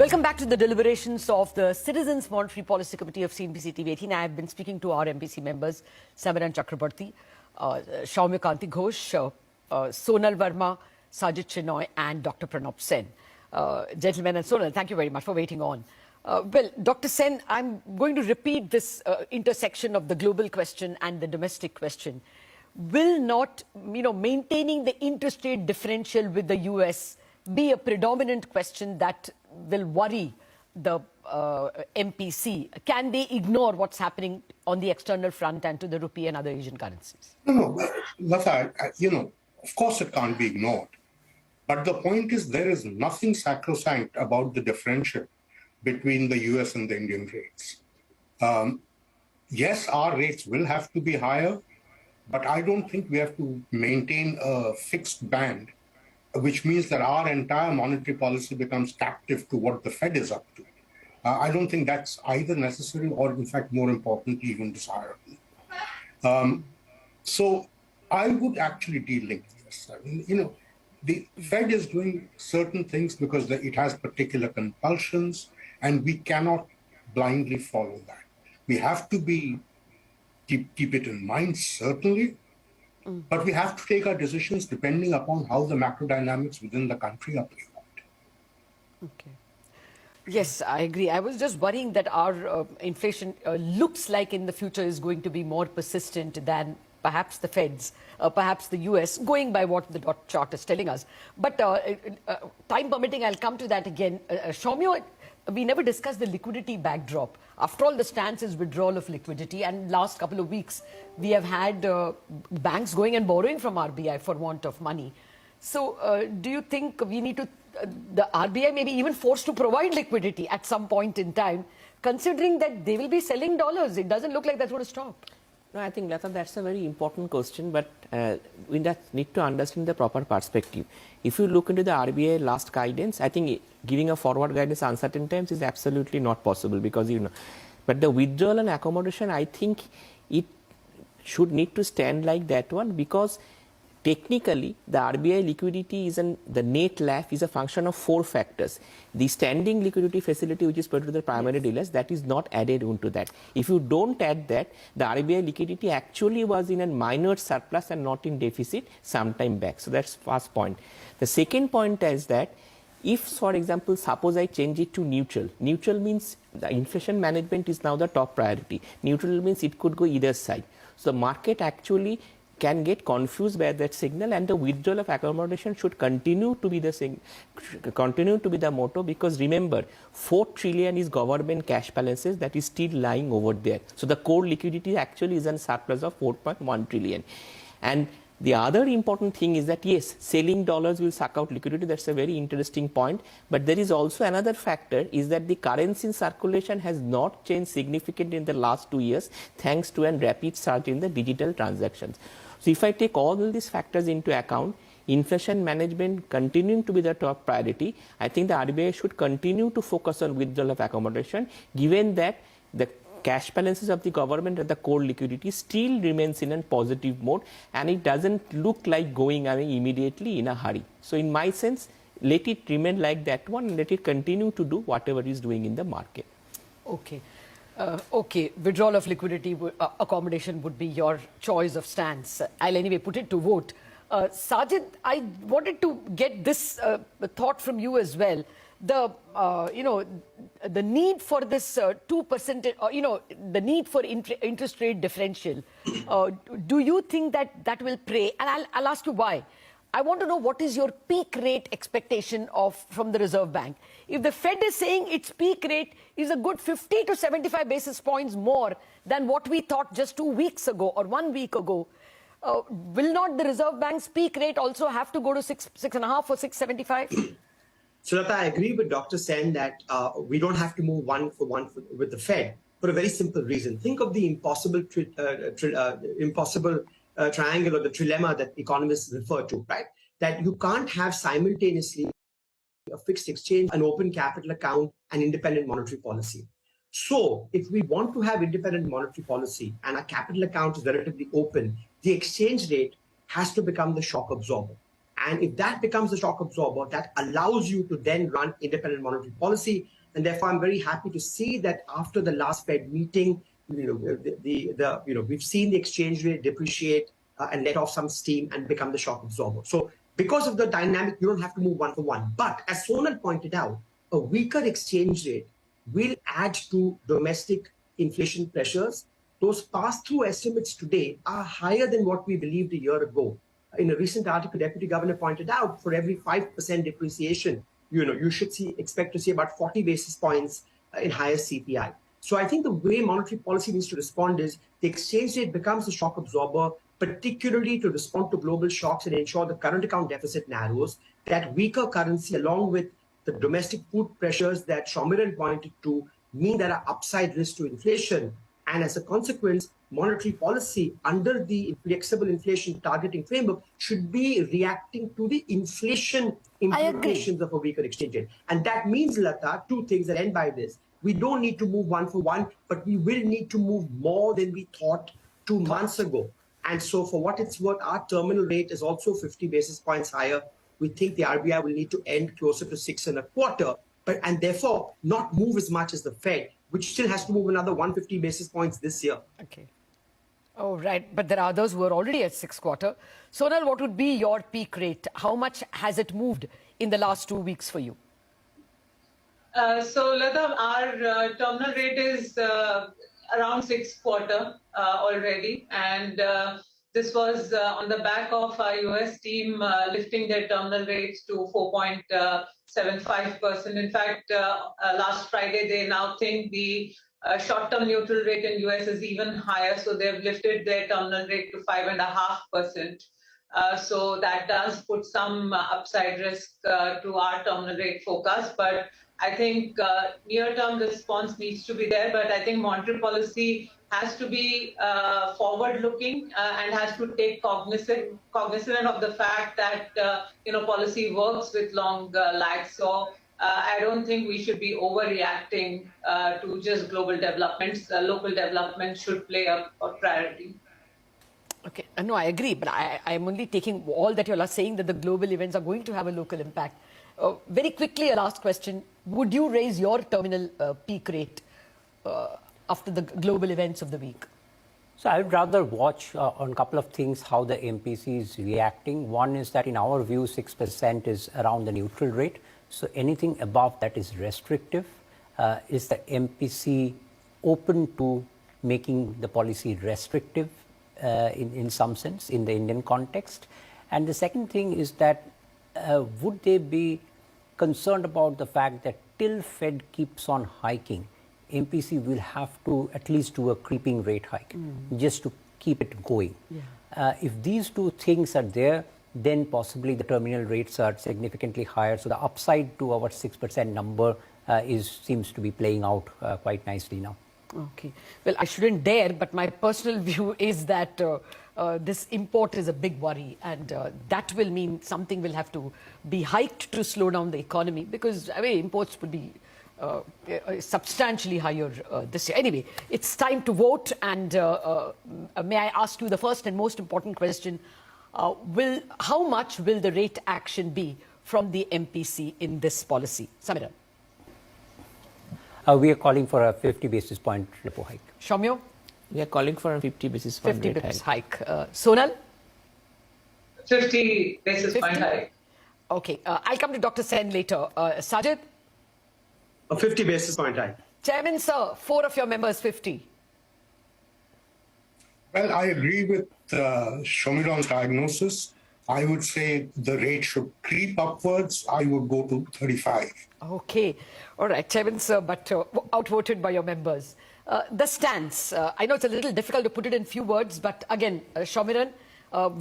Welcome back to the deliberations of the Citizens Monetary Policy Committee of CNBC-TV18. I have been speaking to our MPC members, Samiran Chakrabarti, Shaumya Kanti Ghosh, Sonal Verma, Sajid Chinoy, and Dr. Pranab Sen. Gentlemen and Sonal, thank you very much for waiting on. Well, Dr. Sen, I'm going to repeat this intersection of the global question and the domestic question. Will not, maintaining the interest rate differential with the US be a predominant question that will worry the MPC? Can they ignore what's happening on the external front and to the rupee and other Asian currencies? No, Lata, of course it can't be ignored. But the point is there is nothing sacrosanct about the differential between the US and the Indian rates. Yes, our rates will have to be higher, but I don't think we have to maintain a fixed band, which means that our entire monetary policy becomes captive to what the Fed is up to. I don't think that's either necessary or, in fact, more importantly, even desirable. So I would actually de-link this. I mean, the Fed is doing certain things because it has particular compulsions, and we cannot blindly follow that. We have to keep it in mind, certainly, but we have to take our decisions depending upon how the macro dynamics within the country are playing out. Okay. Yes, I agree. I was just worrying that our inflation looks like in the future is going to be more persistent than perhaps the Fed's, perhaps the US, going by what the dot chart is telling us. But time permitting, I'll come to that again. Shaumya, we never discussed the liquidity backdrop. After all, the stance is withdrawal of liquidity, and last couple of weeks we have had banks going and borrowing from RBI for want of money. So do you think we need to, the RBI may be even forced to provide liquidity at some point in time, considering that they will be selling dollars? It doesn't look like that's going to stop. No, I think, Lata, that's a very important question, but we need to understand the proper perspective. If you look into the RBI last guidance, I think giving a forward guidance uncertain times is absolutely not possible because, but the withdrawal and accommodation, I think it should need to stand like that one because technically, the RBI liquidity the net LAF is a function of 4 factors. The standing liquidity facility, which is put to the primary dealers, that is not added onto that. If you don't add that, the RBI liquidity actually was in a minor surplus and not in deficit some time back. So that's first point. The second point is that if, for example, suppose I change it to neutral. Neutral means the inflation management is now the top priority. Neutral means it could go either side. So the market actually can get confused by that signal, and the withdrawal of accommodation should continue to be the motto, because remember, 4 trillion is government cash balances that is still lying over there. So the core liquidity actually is a surplus of 4.1 trillion. And the other important thing is that, yes, selling dollars will suck out liquidity. That's a very interesting point. But there is also another factor is that the currency in circulation has not changed significantly in the last 2 years, thanks to a rapid surge in the digital transactions. So if I take all these factors into account, inflation management continuing to be the top priority, I think the RBI should continue to focus on withdrawal of accommodation, given that the cash balances of the government and the core liquidity still remains in a positive mode, and it doesn't look like going away immediately in a hurry. So in my sense, let it remain like that one, and let it continue to do whatever it is doing in the market. Okay. Okay, withdrawal of liquidity accommodation would be your choice of stance. I'll anyway put it to vote. Sajid, I wanted to get this thought from you as well. The need for this 2%, the need for interest rate differential. Do you think that will play? And I'll ask you why. I want to know what is your peak rate expectation from the Reserve Bank. If the Fed is saying its peak rate is a good 50 to 75 basis points more than what we thought just 2 weeks ago or 1 week ago, will not the Reserve Bank's peak rate also have to go to 6.5 or 6.75? Sulata, I agree with Dr. Sen that we don't have to move one for one with the Fed for a very simple reason. Think of the impossible triangle or the trilemma that economists refer to, right? That you can't have simultaneously a fixed exchange, an open capital account, and independent monetary policy. So if we want to have independent monetary policy and our capital account is relatively open, the exchange rate has to become the shock absorber. And if that becomes the shock absorber, that allows you to then run independent monetary policy. And therefore, I'm very happy to see that after the last Fed meeting, we've seen the exchange rate depreciate and let off some steam and become the shock absorber. So because of the dynamic, you don't have to move one for one. But as Sonal pointed out, a weaker exchange rate will add to domestic inflation pressures. Those pass-through estimates today are higher than what we believed a year ago. In a recent article, Deputy Governor pointed out for every 5% depreciation, you should expect to see about 40 basis points in higher CPI. So I think the way monetary policy needs to respond is the exchange rate becomes a shock absorber, particularly to respond to global shocks and ensure the current account deficit narrows. That weaker currency, along with the domestic food pressures that Shaumiran pointed to, mean there are upside risks to inflation. And as a consequence, monetary policy under the flexible inflation targeting framework should be reacting to the inflation implications of a weaker exchange rate. And that means, Lata, two things that end by this. We don't need to move one for one, but we will need to move more than we thought 2 months ago. And so for what it's worth, our terminal rate is also 50 basis points higher. We think the RBI will need to end closer to 6.25%, and therefore not move as much as the Fed, which still has to move another 150 basis points this year. Okay. Oh, right. But there are others who are already at 6.25%. Sonal, what would be your peak rate? How much has it moved in the last 2 weeks for you? So, Lata, our terminal rate is around 6.25% already. And this was on the back of our US team lifting their terminal rates to 4.75%. In fact, last Friday, they now think the short-term neutral rate in US is even higher. So they've lifted their terminal rate to 5.5%. So that does put some upside risk to our terminal rate forecast. But I think near-term response needs to be there. But I think monetary policy has to be forward-looking and has to take cognizant of the fact that policy works with long lags. So I don't think we should be overreacting to just global developments. Local development should play a priority. Okay, no, I agree, but I'm only taking all that you're saying that the global events are going to have a local impact. Very quickly, a last question. Would you raise your terminal peak rate after the global events of the week? So I would rather watch on a couple of things how the MPC is reacting. One is that in our view, 6% is around the neutral rate. So anything above that is restrictive. Is the MPC open to making the policy restrictive in some sense in the Indian context? And the second thing is that would they be concerned about the fact that till Fed keeps on hiking, MPC will have to at least do a creeping rate hike just to keep it going. Yeah. If these two things are there, then possibly the terminal rates are significantly higher. So the upside to our 6% number seems to be playing out quite nicely now. Okay. Well, I shouldn't dare, but my personal view is that this import is a big worry, and that will mean something will have to be hiked to slow down the economy, because imports would be substantially higher this year. Anyway, it's time to vote, and may I ask you the first and most important question. How much will the rate action be from the MPC in this policy? Samira. We are calling for a 50 basis point repo hike. Shaumya? We are calling for a 50 basis point 50 rate basis hike. Sonal? 50 basis point hike. Okay. I'll come to Dr. Sen later. Sajid? A 50 basis point hike. Chairman, sir, 4 of your members, 50. Well, I agree with Shaumiran's diagnosis. I would say the rate should creep upwards. I would go to 35. Okay. All right, Chairman, sir, but outvoted by your members. The stance, I know it's a little difficult to put it in few words, but again, Shaumiran,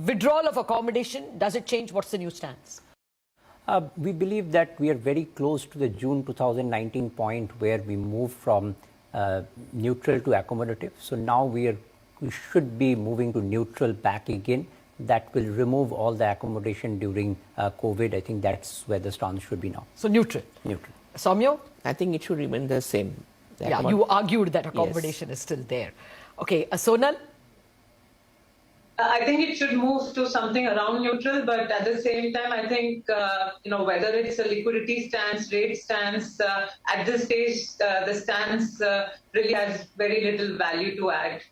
withdrawal of accommodation, does it change? What's the new stance? We believe that we are very close to the June 2019 point where we moved from neutral to accommodative. So now we should be moving to neutral back again. That will remove all the accommodation during COVID. I think that's where the stance should be now. So neutral? Neutral. Saumya? I think it should remain the same. You argued that accommodation is still there. Okay, Sonal? I think it should move to something around neutral, but at the same time, I think, whether it's a liquidity stance, rate stance, at this stage, the stance really has very little value to add.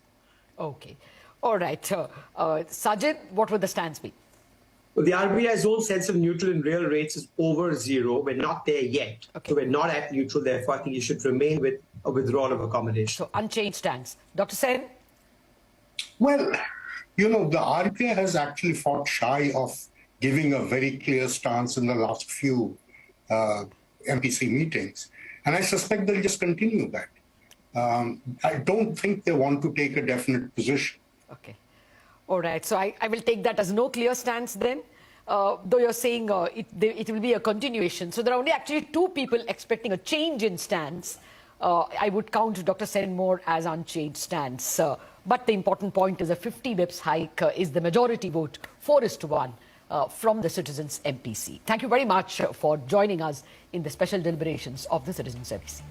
Okay. All right. Sajid, what would the stance be? Well, the RBI's own sense of neutral in real rates is over zero. We're not there yet. Okay. So we're not at neutral. Therefore, I think you should remain with a withdrawal of accommodation. So unchanged stance. Dr. Sen? Well, the RBI has actually fought shy of giving a very clear stance in the last few MPC meetings. And I suspect they'll just continue that. I don't think they want to take a definite position. Okay. All right. So I will take that as no clear stance then. Though you're saying it will be a continuation. So there are only actually two people expecting a change in stance. I would count Dr. Sen more as unchanged stance. But the important point is a 50 bips hike is the majority vote, 4:1 from the Citizens MPC. Thank you very much for joining us in the special deliberations of the Citizens MPC.